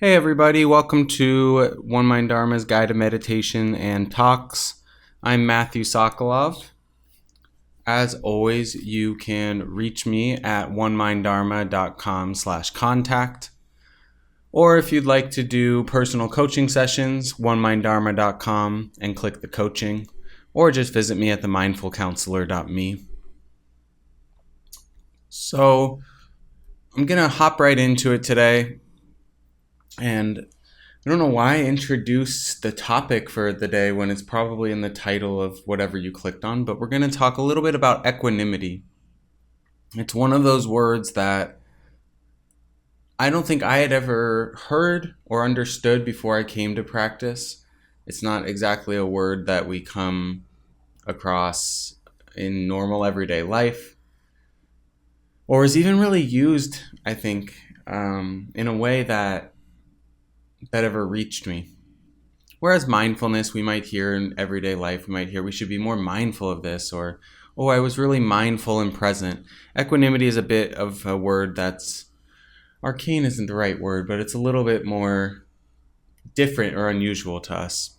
Hey everybody, welcome to One Mind Dharma's Guided Meditation and Talks. I'm Matthew Sokolov. As always, you can reach me at oneminddharma.com/contact. Or if you'd like to do personal coaching sessions, oneminddharma.com and click the coaching. Or just visit me at themindfulcounselor.me. So I'm going to hop right into it today. And I don't know why I introduced the topic for the day when it's probably in the title of whatever you clicked on, but we're going to talk a little bit about equanimity. It's one of those words that I don't think I had ever heard or understood before I came to practice. It's not exactly a word that we come across in normal everyday life, or is even really used, I think, in a way that ever reached me. Whereas mindfulness, we might hear in everyday life, we might hear we should be more mindful of this, or, oh, I was really mindful and present. Equanimity is a bit of a word that's, arcane isn't the right word, but it's a little bit more different or unusual to us.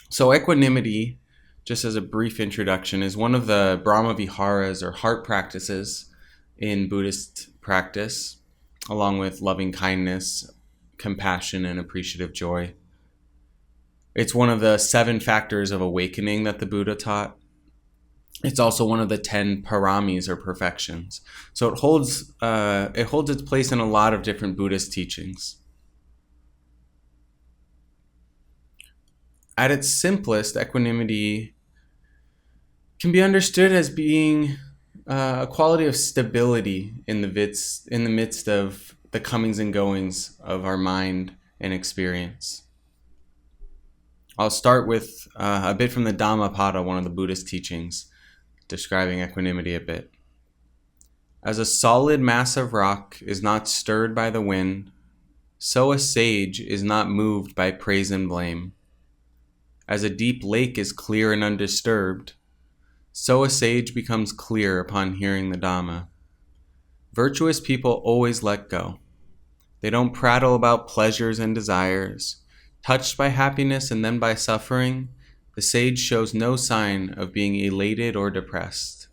So equanimity, just as a brief introduction, is one of the Brahma Viharas or heart practices in Buddhist practice, along with loving kindness, compassion, and appreciative joy. It's one of the 7 factors of awakening that the Buddha taught. It's also one of the 10 paramis or perfections. So it holds its place in a lot of different Buddhist teachings. At its simplest, equanimity can be understood as being a quality of stability in the midst of the comings and goings of our mind and experience. I'll start with a bit from the Dhammapada, one of the Buddhist teachings, describing equanimity a bit. As a solid mass of rock is not stirred by the wind, so a sage is not moved by praise and blame. As a deep lake is clear and undisturbed, so a sage becomes clear upon hearing the Dhamma. Virtuous people always let go. They don't prattle about pleasures and desires. Touched by happiness and then by suffering, the sage shows no sign of being elated or depressed.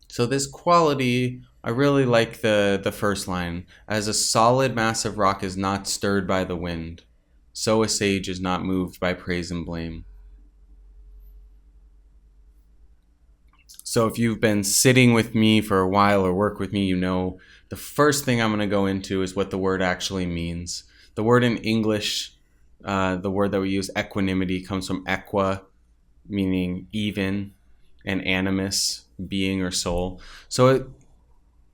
So this quality, I really like the first line. As a solid mass of rock is not stirred by the wind, so a sage is not moved by praise and blame. So if you've been sitting with me for a while or work with me, you know the first thing I'm going to go into is what the word actually means. The word in English, the word that we use, equanimity, comes from equa, meaning even, and animus, being or soul. So it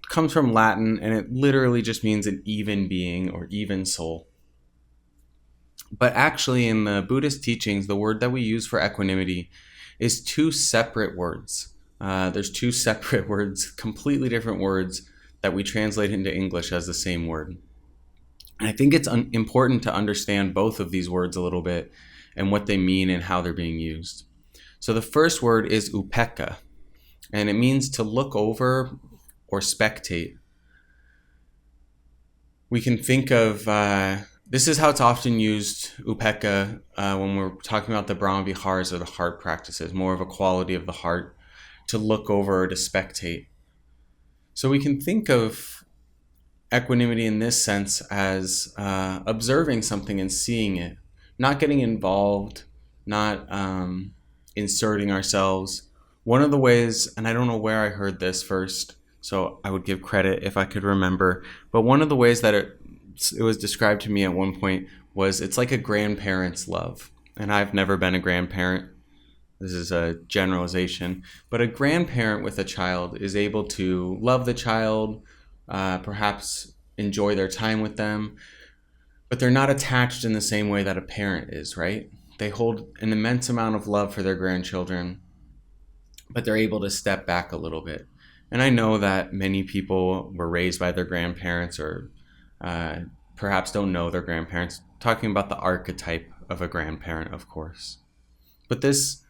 comes from Latin, and it literally just means an even being or even soul. But actually, in the Buddhist teachings, the word that we use for equanimity is 2 separate words. There's 2 separate words, completely different words, that we translate into English as the same word. And I think it's important to understand both of these words a little bit and what they mean and how they're being used. So the first word is upekkha, and it means to look over or spectate. We can think of, this is how it's often used, upekkha, when we're talking about the Brahma Viharas or the heart practices, more of a quality of the heart, to look over or to spectate. So we can think of equanimity in this sense as observing something and seeing it, not getting involved, not inserting ourselves. One of the ways, and I don't know where I heard this first, so I would give credit if I could remember, but one of the ways that it was described to me at one point was it's like a grandparent's love. And I've never been a grandparent. This is a generalization, but a grandparent with a child is able to love the child, perhaps enjoy their time with them, but they're not attached in the same way that a parent is, right? They hold an immense amount of love for their grandchildren, but they're able to step back a little bit. And I know that many people were raised by their grandparents or perhaps don't know their grandparents, talking about the archetype of a grandparent, of course. But this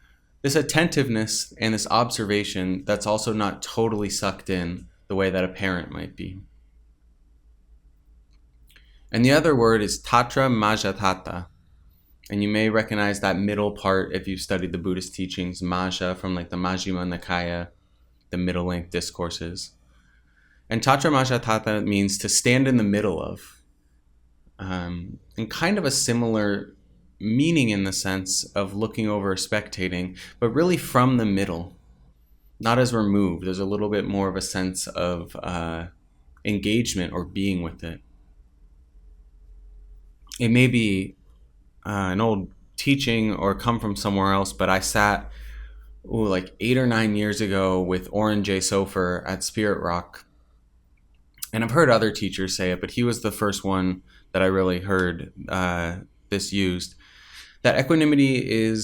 attentiveness and this observation that's also not totally sucked in the way that a parent might be. And the other word is Tatra Majatata. And you may recognize that middle part if you've studied the Buddhist teachings, Maja, from like the Majjhima Nikaya, the middle length discourses. And Tatra Majatata means to stand in the middle of. And kind of a similar meaning in the sense of looking over or spectating, but really from the middle, not as removed. There's a little bit more of a sense of engagement or being with it. It may be an old teaching or come from somewhere else, but I sat like 8 or 9 years ago with Oren J. Sofer at Spirit Rock. And I've heard other teachers say it, but he was the first one that I really heard this used. That equanimity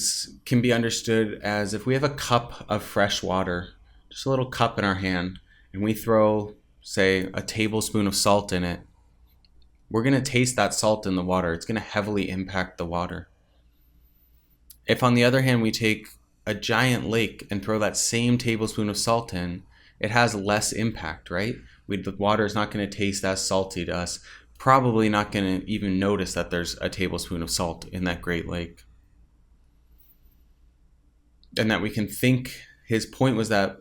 can be understood as if we have a cup of fresh water, just a little cup in our hand, and we throw, say, a tablespoon of salt in it. We're going to taste that salt in the water. It's going to heavily impact the water. If, on the other hand, we take a giant lake and throw that same tablespoon of salt in, it has less impact, right? The water is not going to taste as salty to us. Probably not going to even notice that there's a tablespoon of salt in that great lake. And that we can think, his point was that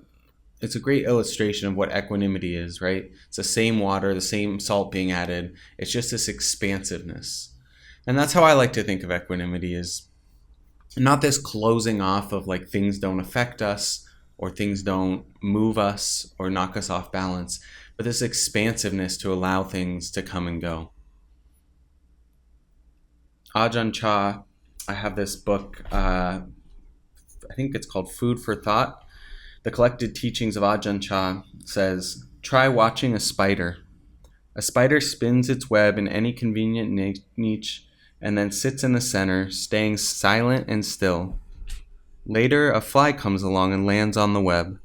it's a great illustration of what equanimity is, right? It's the same water, the same salt being added. It's just this expansiveness. And that's how I like to think of equanimity, is not this closing off of like things don't affect us or things don't move us or knock us off balance, but this expansiveness to allow things to come and go. Ajahn Chah, I have this book, I think it's called Food for Thought. The Collected Teachings of Ajahn Chah says, try watching a spider. A spider spins its web in any convenient niche and then sits in the center, staying silent and still. Later, a fly comes along and lands on the web.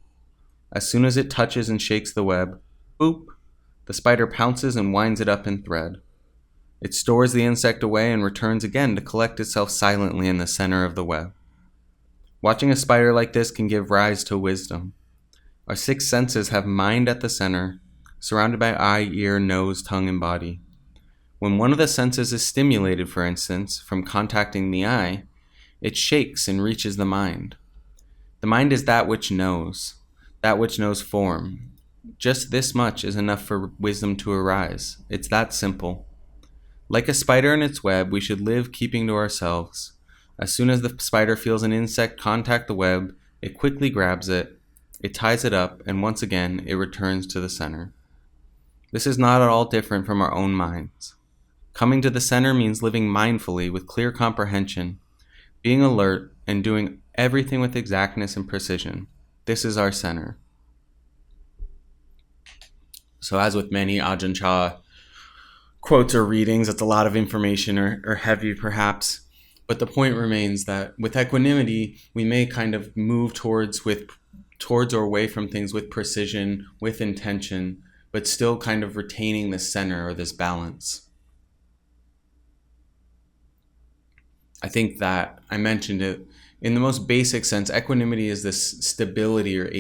As soon as it touches and shakes the web, boop, the spider pounces and winds it up in thread. It stores the insect away and returns again to collect itself silently in the center of the web. Watching a spider like this can give rise to wisdom. Our 6 senses have mind at the center, surrounded by eye, ear, nose, tongue, and body. When one of the senses is stimulated, for instance, from contacting the eye, it shakes and reaches the mind. The mind is that which knows form. Just this much is enough for wisdom to arise. It's that simple. Like a spider in its web, we should live keeping to ourselves. As soon as the spider feels an insect contact the web, it quickly grabs it, it ties it up, and once again, it returns to the center. This is not at all different from our own minds. Coming to the center means living mindfully with clear comprehension, being alert, and doing everything with exactness and precision. This is our center. So as with many Ajahn Chah quotes or readings, it's a lot of information or heavy perhaps. But the point remains that with equanimity, we may kind of move towards or away from things with precision, with intention, but still kind of retaining this center or this balance. I think that I mentioned it in the most basic sense. Equanimity is this stability or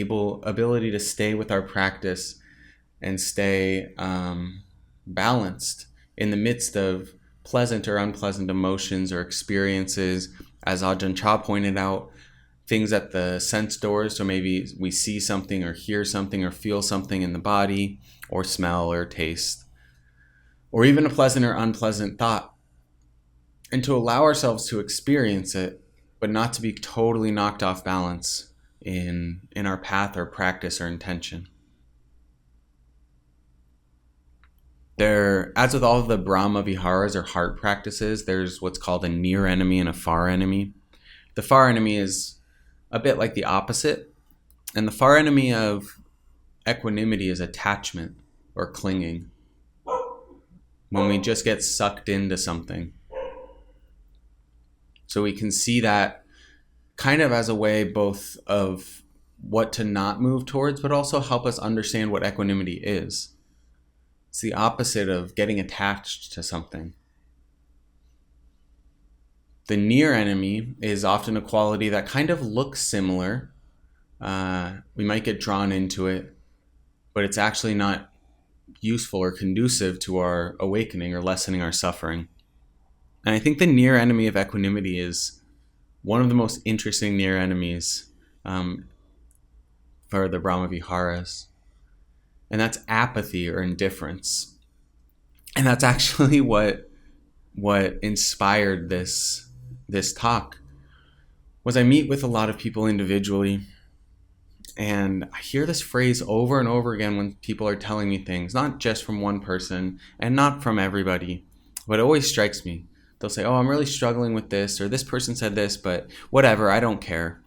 ability to stay with our practice and stay balanced in the midst of pleasant or unpleasant emotions or experiences. As Ajahn Chah pointed out, things at the sense doors, so maybe we see something or hear something or feel something in the body or smell or taste, or even a pleasant or unpleasant thought, and to allow ourselves to experience it, but not to be totally knocked off balance in our path or practice or intention. As with all of the Brahma Viharas or heart practices, there's what's called a near enemy and a far enemy. The far enemy is a bit like the opposite, and the far enemy of equanimity is attachment or clinging. When we just get sucked into something. So we can see that kind of as a way both of what to not move towards, but also help us understand what equanimity is. It's the opposite of getting attached to something. The near enemy is often a quality that kind of looks similar. We might get drawn into it, but it's actually not useful or conducive to our awakening or lessening our suffering. And I think the near enemy of equanimity is one of the most interesting near enemies for the Brahmaviharas, and that's apathy or indifference. And that's actually what inspired this talk. Was I meet with a lot of people individually, and I hear this phrase over and over again when people are telling me things, not just from one person and not from everybody, but it always strikes me. They'll say, "Oh, I'm really struggling with this," or "This person said this, but whatever, I don't care."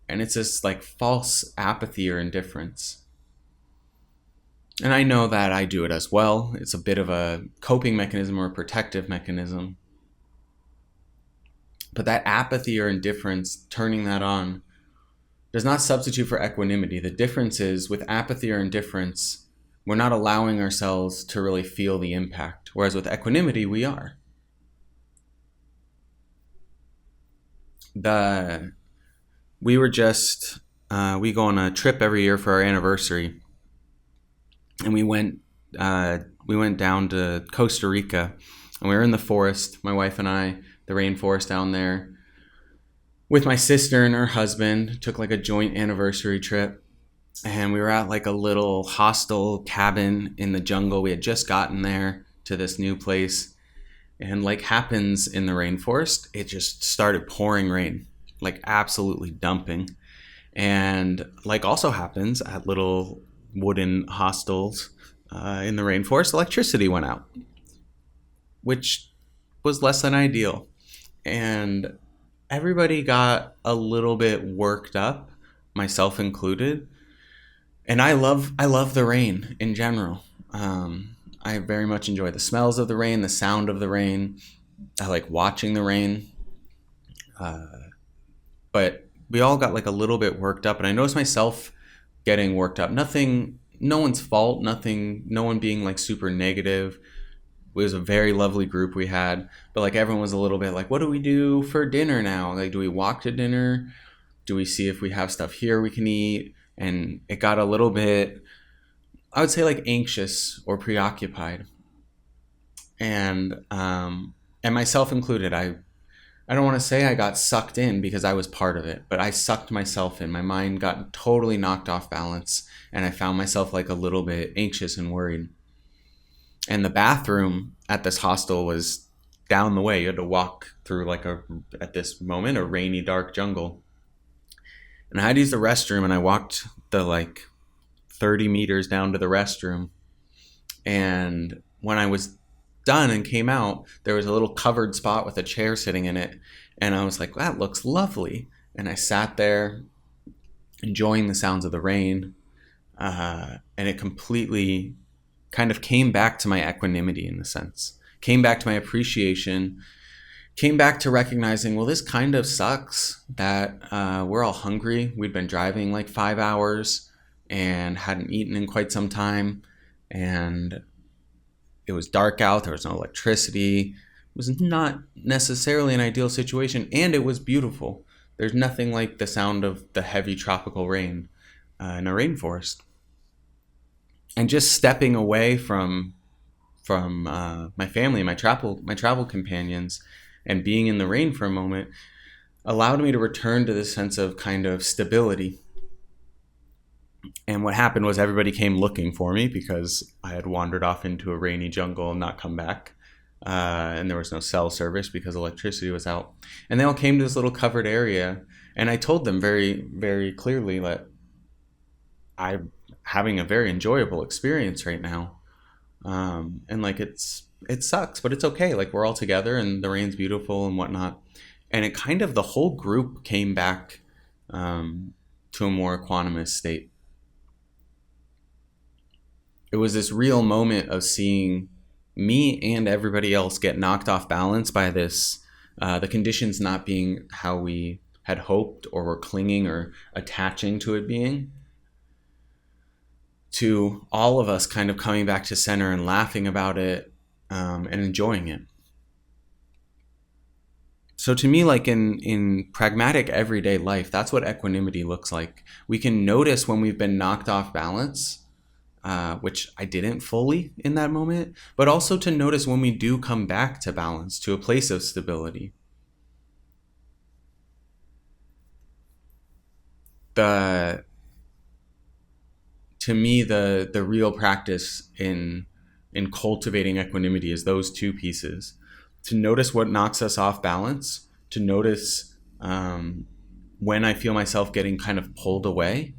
And it's this like false apathy or indifference. And I know that I do it as well. It's a bit of a coping mechanism or a protective mechanism. But that apathy or indifference, turning that on, does not substitute for equanimity. The difference is with apathy or indifference, we're not allowing ourselves to really feel the impact. Whereas with equanimity, we are. We were just, we go on a trip every year for our anniversary. And we went down to Costa Rica, and we were in the forest, my wife and I, the rainforest down there, with my sister and her husband. Took like a joint anniversary trip, and we were at like a little hostel cabin in the jungle. We had just gotten there to this new place, and like happens in the rainforest, it just started pouring rain, like absolutely dumping. And like also happens at little wooden hostels in the rainforest, electricity went out, which was less than ideal. And everybody got a little bit worked up, myself included. And I love the rain in general. I very much enjoy the smells of the rain, the sound of the rain. I like watching the rain. But we all got like a little bit worked up, and I noticed myself getting worked up. No one's fault, no one being like super negative. It was a very lovely group we had, but like everyone was a little bit like, what do we do for dinner now? Like, do we walk to dinner? Do we see if we have stuff here we can eat? And it got a little bit, I would say, like anxious or preoccupied. And myself included, I don't want to say I got sucked in because I was part of it, but I sucked myself in. My mind got totally knocked off balance, and I found myself like a little bit anxious and worried. And the bathroom at this hostel was down the way. You had to walk through at this moment, a rainy, dark jungle. And I had to use the restroom, and I walked the like 30 meters down to the restroom. And when I was done and came out, there was a little covered spot with a chair sitting in it, and I was like, that looks lovely. And I sat there enjoying the sounds of the rain, and it completely kind of came back to my equanimity, in a sense, came back to my appreciation, came back to recognizing, well, this kind of sucks that we're all hungry. We'd been driving like 5 hours and hadn't eaten in quite some time, and it was dark out. There was no electricity. It was not necessarily an ideal situation, and it was beautiful. There's nothing like the sound of the heavy tropical rain in a rainforest. And just stepping away from my family, my travel companions, and being in the rain for a moment allowed me to return to this sense of kind of stability. And what happened was everybody came looking for me because I had wandered off into a rainy jungle and not come back. And there was no cell service because electricity was out. And they all came to this little covered area. And I told them very, very clearly that I'm having a very enjoyable experience right now. And like it sucks, but it's okay. Like we're all together and the rain's beautiful and whatnot. And it kind of, the whole group came back to a more equanimous state. It was this real moment of seeing me and everybody else get knocked off balance by this, the conditions not being how we had hoped or were clinging or attaching to it being, to all of us kind of coming back to center and laughing about it and enjoying it. So to me, like in pragmatic everyday life, that's what equanimity looks like. We can notice when we've been knocked off balance, which I didn't fully in that moment, but also to notice when we do come back to balance, to a place of stability. The To me, the real practice in cultivating equanimity is those two pieces: to notice what knocks us off balance, to notice when I feel myself getting kind of pulled away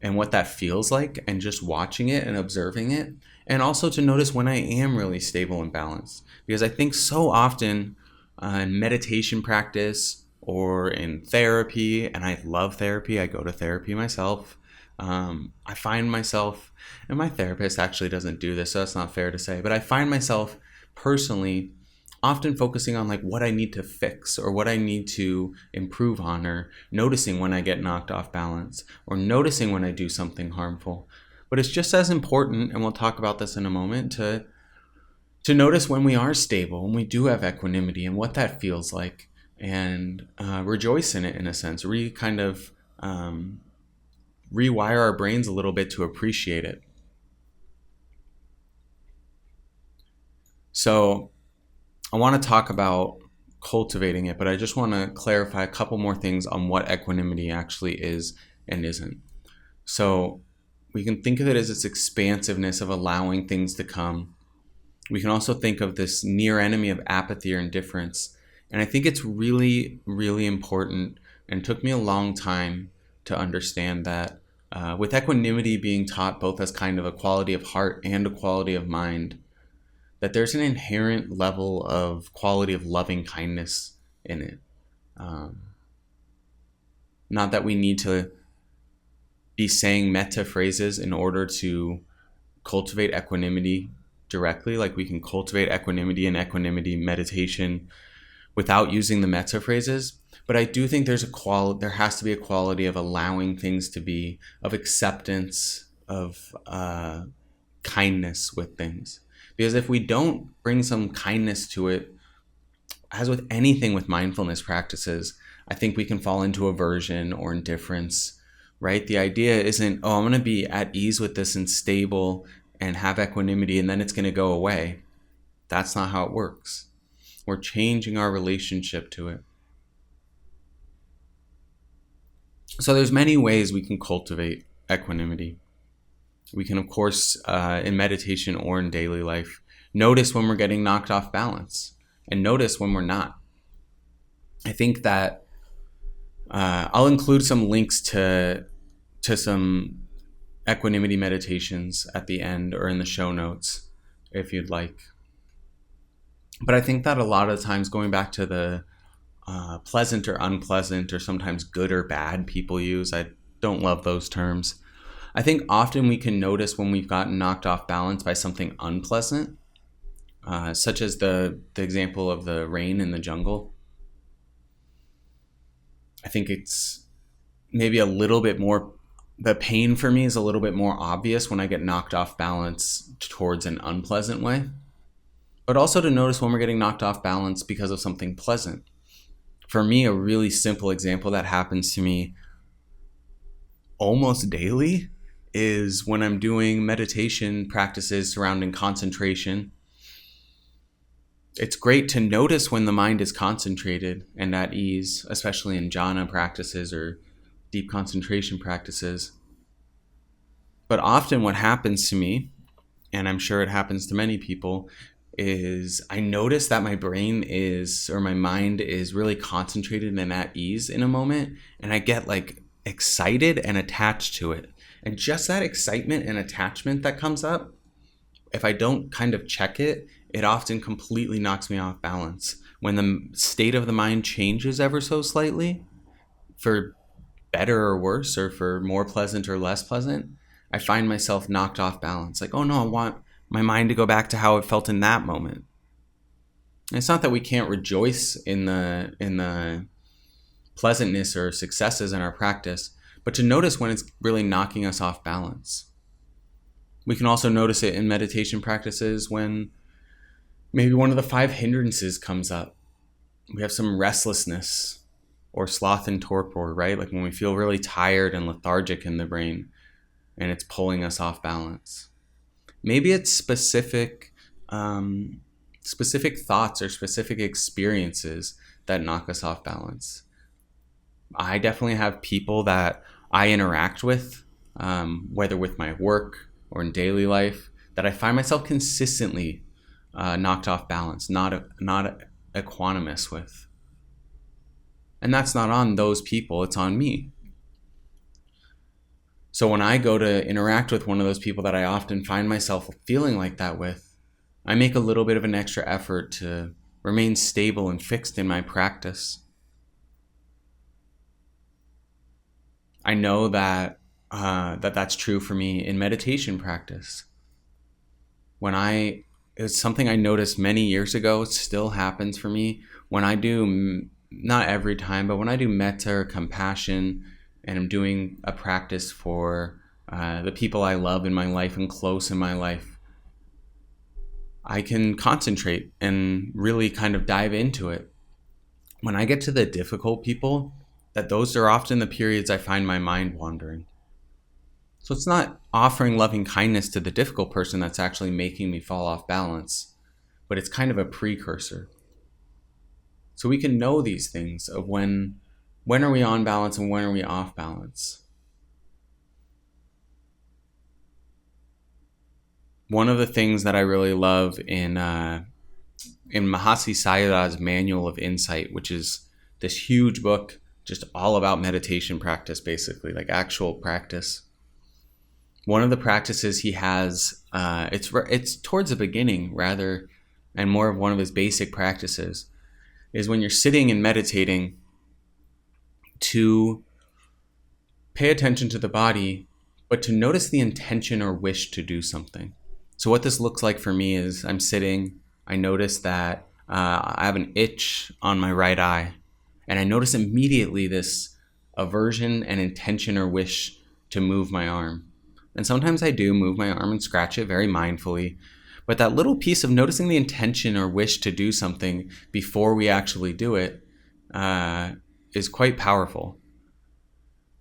and what that feels like, and just watching it and observing it, and also to notice when I am really stable and balanced. Because I think so often in meditation practice or in therapy, and I love therapy, I go to therapy myself. I find myself, and my therapist actually doesn't do this, so that's not fair to say, but I find myself personally often focusing on like what I need to fix or what I need to improve on, or noticing when I get knocked off balance, or noticing when I do something harmful. But it's just as important, and we'll talk about this in a moment, to notice when we are stable, when we do have equanimity, and what that feels like, and rejoice in it in a sense, rewire our brains a little bit to appreciate it. So I want to talk about cultivating it, but I just want to clarify a couple more things on what equanimity actually is and isn't. So we can think of it as this expansiveness of allowing things to come. We can also think of this near enemy of apathy or indifference. And I think it's really, really important, and it took me a long time to understand that with equanimity being taught both as kind of a quality of heart and a quality of mind, that there's an inherent level of quality of loving kindness in it. Not that we need to be saying metta phrases in order to cultivate equanimity directly. Like we can cultivate equanimity and equanimity meditation without using the metta phrases. But I do think there has to be a quality of allowing things to be, of acceptance, of kindness with things. Because if we don't bring some kindness to it, as with anything with mindfulness practices, I think we can fall into aversion or indifference, right? The idea isn't, oh, I'm going to be at ease with this and stable and have equanimity, and then it's going to go away. That's not how it works. We're changing our relationship to it. So there's many ways we can cultivate equanimity. We can, of course, in meditation or in daily life, notice when we're getting knocked off balance and notice when we're not. I think that I'll include some links to some equanimity meditations at the end or in the show notes if you'd like. But I think that a lot of times, going back to the pleasant or unpleasant, or sometimes good or bad people use, I don't love those terms. I think often we can notice when we've gotten knocked off balance by something unpleasant, such as the example of the rain in the jungle. I think it's maybe a little bit more, the pain for me is a little bit more obvious when I get knocked off balance towards an unpleasant way. But also to notice when we're getting knocked off balance because of something pleasant. For me, a really simple example that happens to me almost daily is when I'm doing meditation practices surrounding concentration. It's great to notice when the mind is concentrated and at ease, especially in jhana practices or deep concentration practices. But often what happens to me, and I'm sure it happens to many people, is I notice that my brain is, or my mind is really concentrated and at ease in a moment, and I get like excited and attached to it. And just that excitement and attachment that comes up, if I don't kind of check it, it often completely knocks me off balance. When the state of the mind changes ever so slightly, for better or worse, or for more pleasant or less pleasant, I find myself knocked off balance. Like, oh no, I want my mind to go back to how it felt in that moment. And it's not that we can't rejoice in the pleasantness or successes in our practice, but to notice when it's really knocking us off balance. We can also notice it in meditation practices when maybe one of the 5 hindrances comes up. We have some restlessness or sloth and torpor, right? Like when we feel really tired and lethargic in the brain. and it's pulling us off balance. Maybe it's specific thoughts or specific experiences that knock us off balance. I definitely have people that I interact with, whether with my work or in daily life, that I find myself consistently knocked off balance, not equanimous with. And that's not on those people, it's on me. So when I go to interact with one of those people that I often find myself feeling like that with, I make a little bit of an extra effort to remain stable and fixed in my practice. I know that that's true for me in meditation practice. It's something I noticed many years ago. It still happens for me when I do, not every time, but when I do metta or compassion, and I'm doing a practice for the people I love in my life and close in my life, I can concentrate and really kind of dive into it. When I get to the difficult people, those are often the periods I find my mind wandering. So it's not offering loving kindness to the difficult person that's actually making me fall off balance, but it's kind of a precursor. So we can know these things of when are we on balance and when are we off balance. One of the things that I really love in Mahasi Sayadaw's Manual of Insight, which is this huge book just all about meditation practice, basically, like actual practice. One of the practices he has, it's towards the beginning rather, and more of one of his basic practices, is when you're sitting and meditating to pay attention to the body, but to notice the intention or wish to do something. So what this looks like for me is I'm sitting, I notice that I have an itch on my right eye, and I notice immediately this aversion and intention or wish to move my arm. And sometimes I do move my arm and scratch it very mindfully. But that little piece of noticing the intention or wish to do something before we actually do it is quite powerful.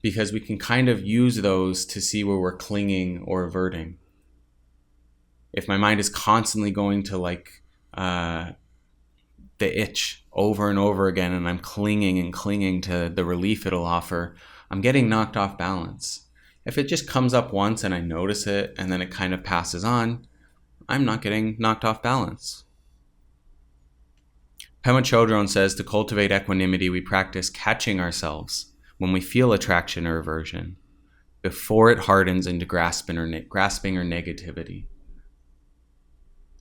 Because we can kind of use those to see where we're clinging or averting. If my mind is constantly going to the itch over and over again, and I'm clinging to the relief it'll offer, I'm getting knocked off balance. If it just comes up once and I notice it and then it kind of passes on, I'm not getting knocked off balance. Pema Chodron says to cultivate equanimity, we practice catching ourselves when we feel attraction or aversion before it hardens into grasping or negativity.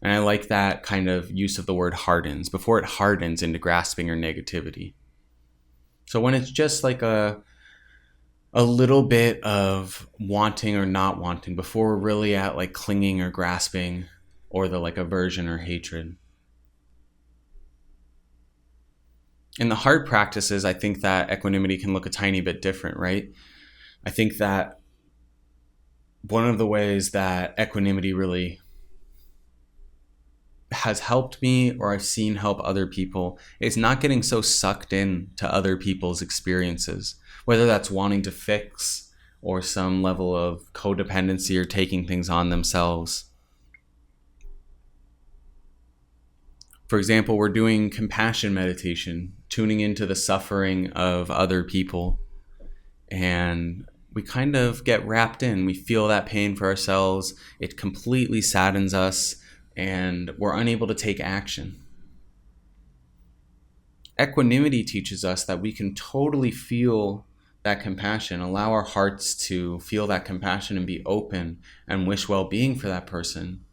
And I like that kind of use of the word hardens, before it hardens into grasping or negativity. So when it's just like a little bit of wanting or not wanting, before we're really at like clinging or grasping or the like aversion or hatred. In the hard practices, I think that equanimity can look a tiny bit different, right? I think that one of the ways that equanimity really has helped me, or I've seen help other people, is not getting so sucked in to other people's experiences, whether that's wanting to fix or some level of codependency or taking things on themselves. For example, we're doing compassion meditation, tuning into the suffering of other people, and we kind of get wrapped in. We feel that pain for ourselves. It completely saddens us, and we're unable to take action. Equanimity teaches us that we can totally feel that compassion, allow our hearts to feel that compassion and be open and wish well-being for that person.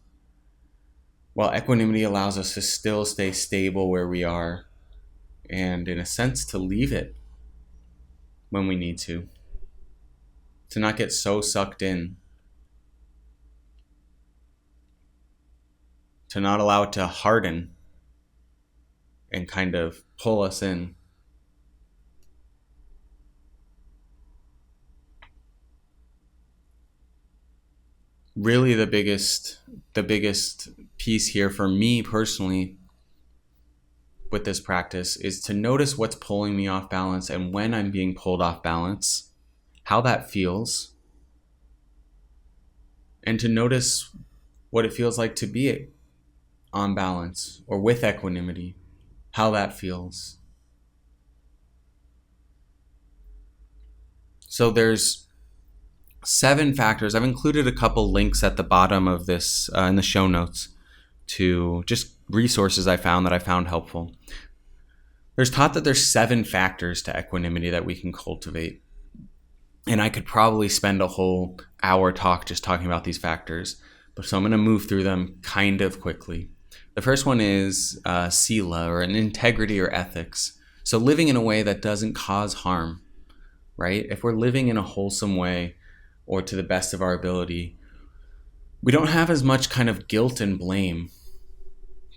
While equanimity allows us to still stay stable where we are, and in a sense to leave it when we need to not get so sucked in, to not allow it to harden and kind of pull us in. Really the biggest piece here for me personally with this practice is to notice what's pulling me off balance, and when I'm being pulled off balance, how that feels, and to notice what it feels like to be on balance or with equanimity, how that feels. So there's 7 factors. I've included a couple links at the bottom of this in the show notes to just resources I found helpful. There's taught that there's 7 factors to equanimity that we can cultivate. And I could probably spend a whole hour talk just talking about these factors. So I'm going to move through them kind of quickly. The first one is sila, or an integrity or ethics. So living in a way that doesn't cause harm, right? If we're living in a wholesome way or to the best of our ability, we don't have as much kind of guilt and blame.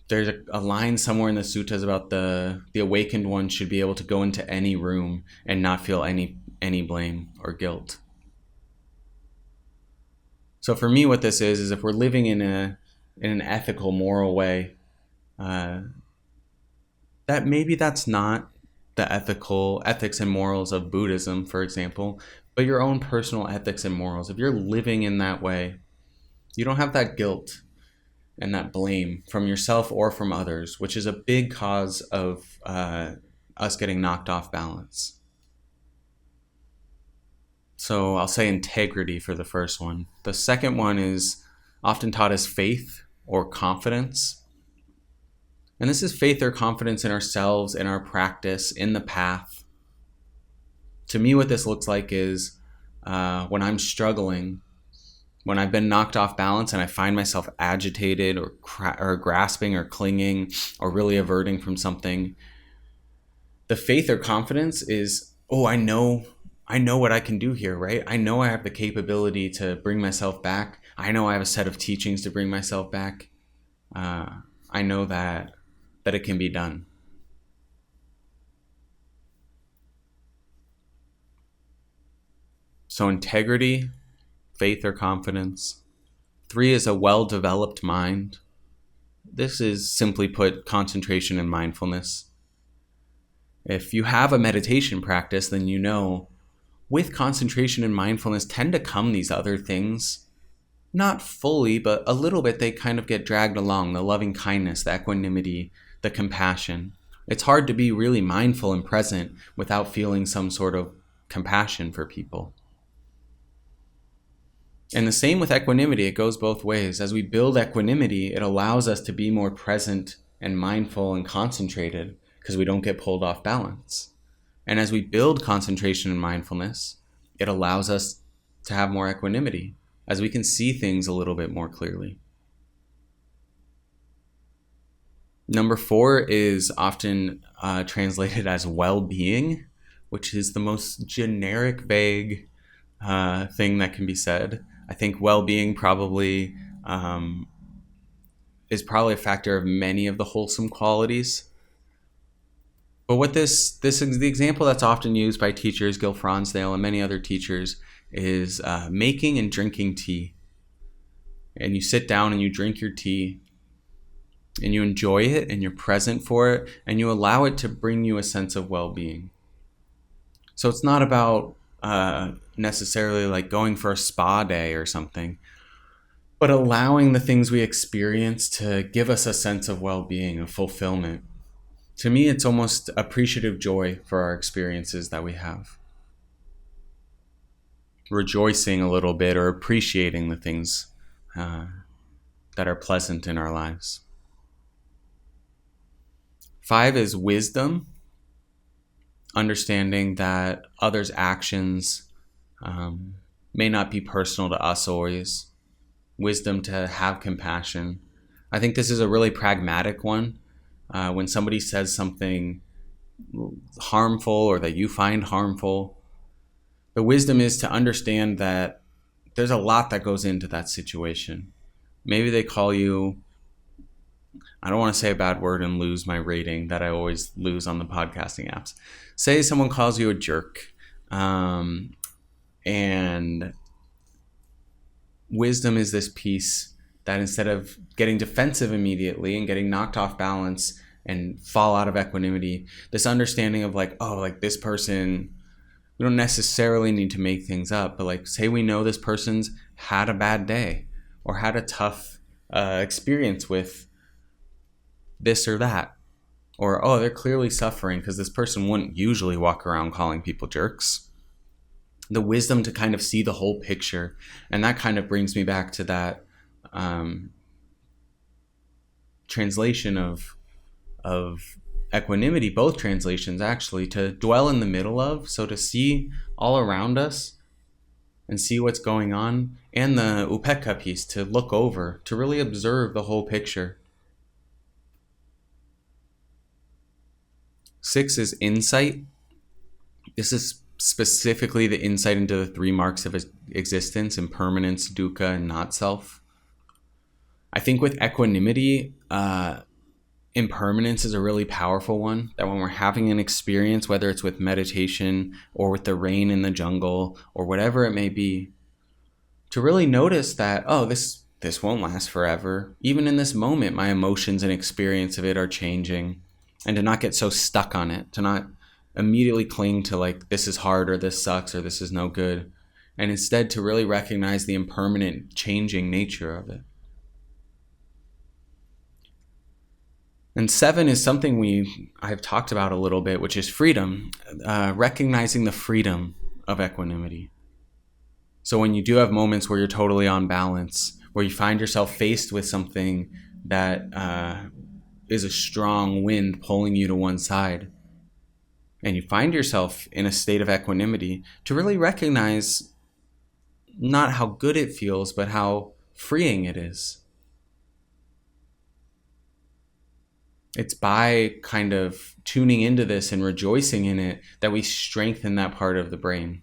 There's a line somewhere in the suttas about the awakened one should be able to go into any room and not feel any blame or guilt. So for me, what this is if we're living in an ethical, moral way, that maybe that's not the ethics and morals of Buddhism, for example, but your own personal ethics and morals. If you're living in that way, you don't have that guilt and that blame from yourself or from others, which is a big cause of us getting knocked off balance. So I'll say integrity for the first one. The second one is often taught as faith or confidence. And this is faith or confidence in ourselves, in our practice, in the path. To me, what this looks like is when I'm struggling, when I've been knocked off balance and I find myself agitated or grasping or clinging or really averting from something, the faith or confidence is, I know what I can do here, right? I know I have the capability to bring myself back. I know I have a set of teachings to bring myself back. I know that it can be done. So integrity, faith or confidence. 3 is a well-developed mind. This is simply put concentration and mindfulness. If you have a meditation practice, then you know with concentration and mindfulness tend to come these other things. Not fully, but a little bit they kind of get dragged along. The loving kindness, the equanimity, the compassion. It's hard to be really mindful and present without feeling some sort of compassion for people. And the same with equanimity, it goes both ways. As we build equanimity, it allows us to be more present and mindful and concentrated because we don't get pulled off balance. And as we build concentration and mindfulness, it allows us to have more equanimity as we can see things a little bit more clearly. Number 4 is often translated as well-being, which is the most generic, vague thing that can be said. I think well-being probably is probably a factor of many of the wholesome qualities. But what this is the example that's often used by teachers, Gil Fronsdale and many other teachers, is making and drinking tea. And you sit down and you drink your tea and you enjoy it and you're present for it and you allow it to bring you a sense of well-being. So it's not about necessarily like going for a spa day or something, but allowing the things we experience to give us a sense of well-being, of fulfillment. To me, it's almost appreciative joy for our experiences that we have. Rejoicing a little bit or appreciating the things that are pleasant in our lives. 5 is wisdom. Understanding that others' actions may not be personal to us always. Wisdom to have compassion. I think this is a really pragmatic one. When somebody says something harmful or that you find harmful, the wisdom is to understand that there's a lot that goes into that situation. Maybe they call you, I don't want to say a bad word and lose my rating that I always lose on the podcasting apps. Say someone calls you a jerk, and wisdom is this piece that instead of getting defensive immediately and getting knocked off balance and fall out of equanimity, this understanding of like, this person, we don't necessarily need to make things up, but like say we know this person's had a bad day. or had a tough experience with this or that. Or, oh, they're clearly suffering because this person wouldn't usually walk around calling people jerks. The wisdom to kind of see the whole picture. And that kind of brings me back to that translation of equanimity, both translations actually, to dwell in the middle of, so to see all around us and see what's going on, and the upekkha piece, to look over, to really observe the whole picture. 6 is insight. This is specifically the insight into the 3 marks of existence: impermanence, dukkha, and not self. I think with equanimity, impermanence is a really powerful one, that when we're having an experience, whether it's with meditation or with the rain in the jungle or whatever it may be, to really notice that, oh, this won't last forever. Even in this moment, my emotions and experience of it are changing, and to not get so stuck on it, to not immediately cling to like, this is hard or this sucks or this is no good, and instead to really recognize the impermanent, changing nature of it. And 7 is something I've talked about a little bit, which is freedom, recognizing the freedom of equanimity. So when you do have moments where you're totally on balance, where you find yourself faced with something that is a strong wind pulling you to one side, and you find yourself in a state of equanimity, to really recognize not how good it feels, but how freeing it is. It's by kind of tuning into this and rejoicing in it that we strengthen that part of the brain.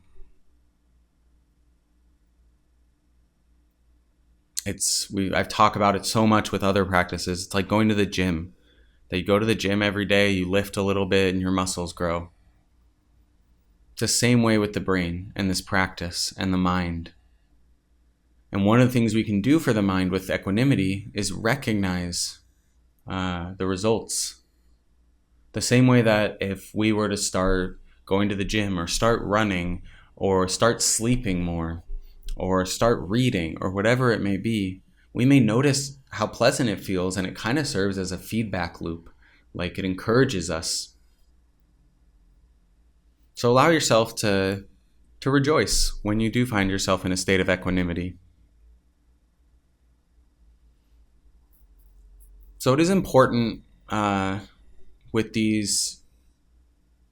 I've talked about it so much with other practices. It's like going to the gym. That you go to the gym every day, you lift a little bit, and your muscles grow. It's the same way with the brain and this practice and the mind. And one of the things we can do for the mind with equanimity is recognize the results. The same way that if we were to start going to the gym or start running or start sleeping more or start reading or whatever it may be, we may notice how pleasant it feels, and it kind of serves as a feedback loop. Like, it encourages us. So allow yourself to rejoice when you do find yourself in a state of equanimity. So it is important with these,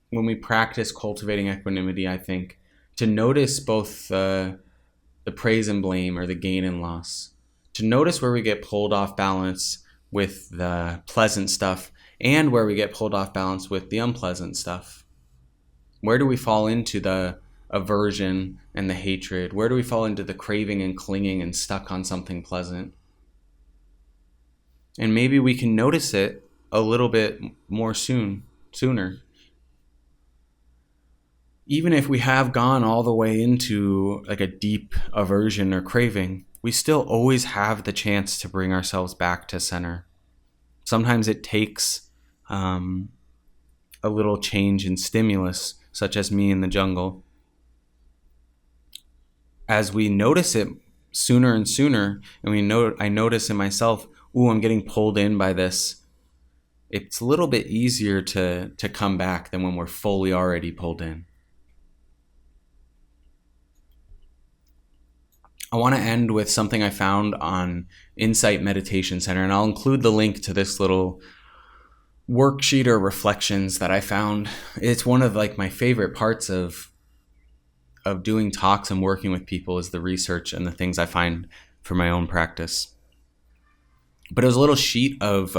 when we practice cultivating equanimity, I think, to notice both the praise and blame, or the gain and loss. To notice where we get pulled off balance with the pleasant stuff and where we get pulled off balance with the unpleasant stuff. Where do we fall into the aversion and the hatred? Where do we fall into the craving and clinging and stuck on something pleasant? And maybe we can notice it a little bit more sooner. Even if we have gone all the way into like a deep aversion or craving, we still always have the chance to bring ourselves back to center. Sometimes it takes a little change in stimulus, such as me in the jungle. As we notice it sooner and sooner, and I notice in myself, ooh, I'm getting pulled in by this, it's a little bit easier to come back than when we're fully already pulled in. I want to end with something I found on Insight Meditation Center, and I'll include the link to this little worksheet or reflections that I found. It's one of like my favorite parts of doing talks and working with people, is the research and the things I find for my own practice. But it was a little sheet of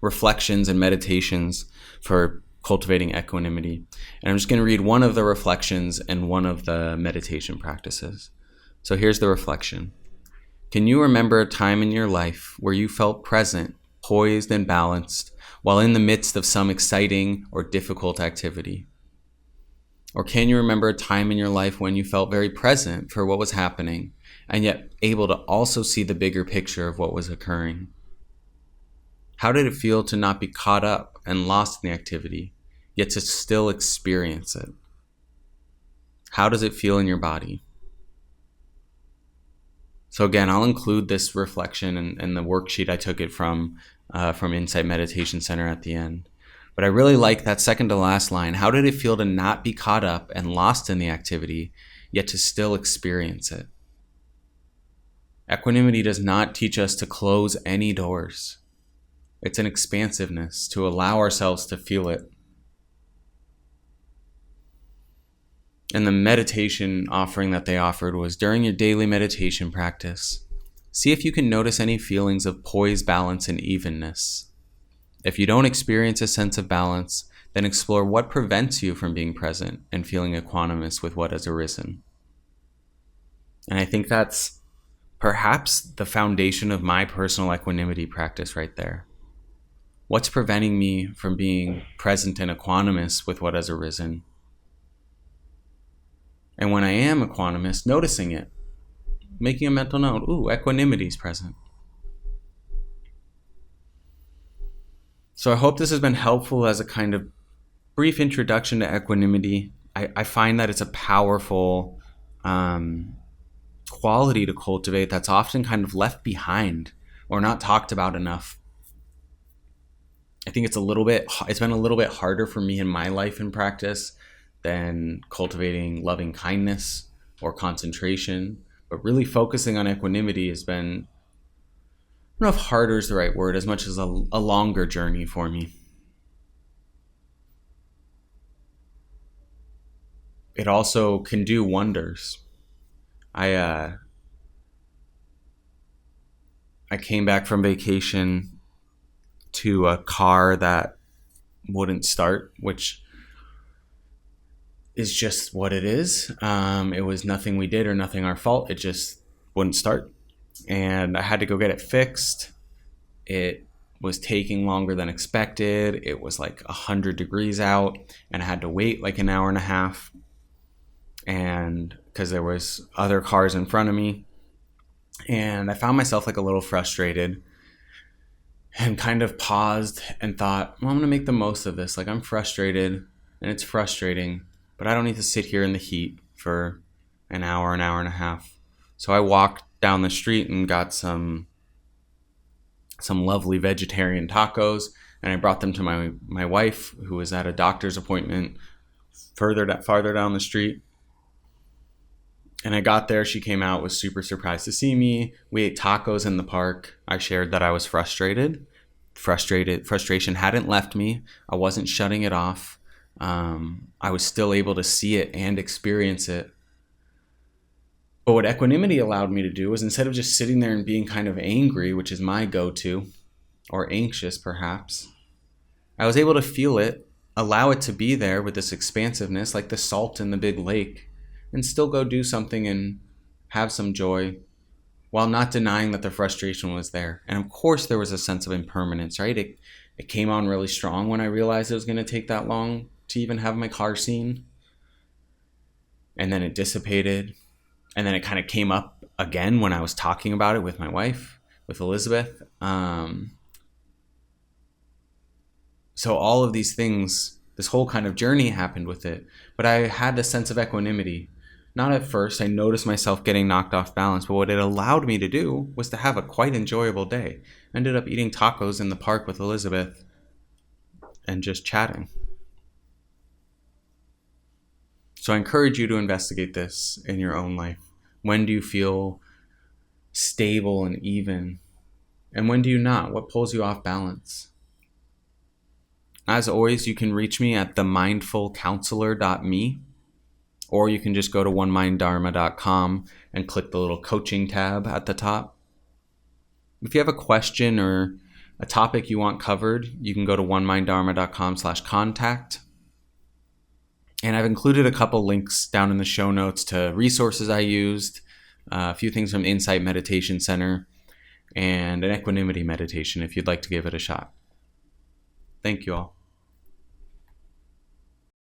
reflections and meditations for cultivating equanimity. And I'm just going to read one of the reflections and one of the meditation practices. So here's the reflection. Can you remember a time in your life where you felt present, poised, and balanced while in the midst of some exciting or difficult activity? Or can you remember a time in your life when you felt very present for what was happening, and yet able to also see the bigger picture of what was occurring? How did it feel to not be caught up and lost in the activity, yet to still experience it? How does it feel in your body? So again, I'll include this reflection and the worksheet I took it from Insight Meditation Center at the end. But I really like that second to last line. How did it feel to not be caught up and lost in the activity, yet to still experience it? Equanimity does not teach us to close any doors. It's an expansiveness to allow ourselves to feel it. And the meditation offering that they offered was during your daily meditation practice, see if you can notice any feelings of poise, balance, and evenness. If you don't experience a sense of balance, then explore what prevents you from being present and feeling equanimous with what has arisen. And I think that's perhaps the foundation of my personal equanimity practice right there. What's preventing me from being present and equanimous with what has arisen? And when I am equanimous, noticing it, making a mental note, equanimity is present. So I hope this has been helpful as a kind of brief introduction to equanimity. I find that it's a powerful quality to cultivate that's often kind of left behind or not talked about enough. I think it's been a little bit harder for me in my life and practice than cultivating loving kindness or concentration, but really focusing on equanimity has been, I don't know if harder is the right word, as much as a longer journey for me. It also can do wonders. I came back from vacation to a car that wouldn't start, which is just what it is. It was nothing we did or nothing our fault. It just wouldn't start. And I had to go get it fixed. It was taking longer than expected. It was like 100 degrees out, and I had to wait like an hour and a half. And because there was other cars in front of me. And I found myself like a little frustrated and kind of paused and thought, well, I'm going to make the most of this. Like, I'm frustrated and it's frustrating, but I don't need to sit here in the heat for an hour and a half. So I walked down the street and got some lovely vegetarian tacos, and I brought them to my wife, who was at a doctor's appointment farther down the street. And I got there, she came out, was super surprised to see me. We ate tacos in the park. I shared that I was frustrated. Frustration hadn't left me. I wasn't shutting it off. I was still able to see it and experience it. But what equanimity allowed me to do was, instead of just sitting there and being kind of angry, which is my go-to, or anxious perhaps, I was able to feel it, allow it to be there with this expansiveness, like the salt in the big lake, and still go do something and have some joy while not denying that the frustration was there. And of course there was a sense of impermanence, right? It came on really strong when I realized it was going to take that long to even have my car seen. And then it dissipated. And then it kind of came up again when I was talking about it with my wife, with Elizabeth. So all of these things, this whole kind of journey happened with it. But I had this sense of equanimity. Not at first. I noticed myself getting knocked off balance. But what it allowed me to do was to have a quite enjoyable day. I ended up eating tacos in the park with Elizabeth and just chatting. So I encourage you to investigate this in your own life. When do you feel stable and even? And when do you not? What pulls you off balance? As always, you can reach me at themindfulcounselor.me, or you can just go to oneminddharma.com and click the little coaching tab at the top. If you have a question or a topic you want covered, you can go to oneminddharma.com/contact. And I've included a couple links down in the show notes to resources I used, a few things from Insight Meditation Center, and an equanimity meditation if you'd like to give it a shot. Thank you all.